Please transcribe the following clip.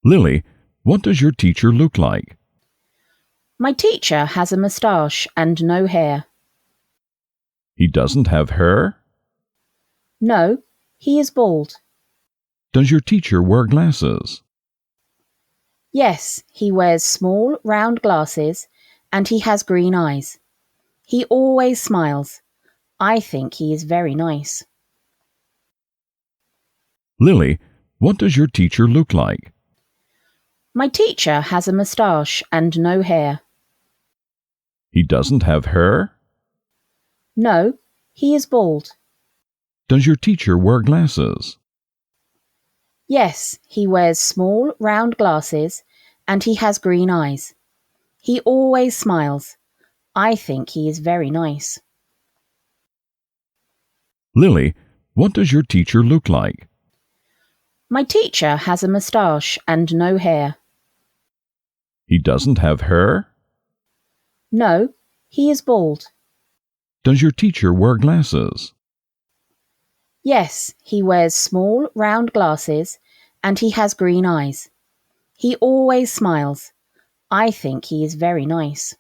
Lily, what does your teacher look like? My teacher has a moustache and no hair. He doesn't have hair? No, he is bald. Does your teacher wear glasses? Yes, he wears small, round glasses and he has green eyes. He always smiles. I think he is very nice. Lily, what does your teacher look like? My teacher has a moustache and no hair. He doesn't have hair? No, he is bald. Does your teacher wear glasses? Yes, he wears small, round glasses and he has green eyes. He always smiles. I think he is very nice. Lily, what does your teacher look like? My teacher has a moustache and no hair. He doesn't have hair? No, he is bald. Does your teacher wear glasses? Yes, he wears small, round glasses and he has green eyes. He always smiles. I think he is very nice.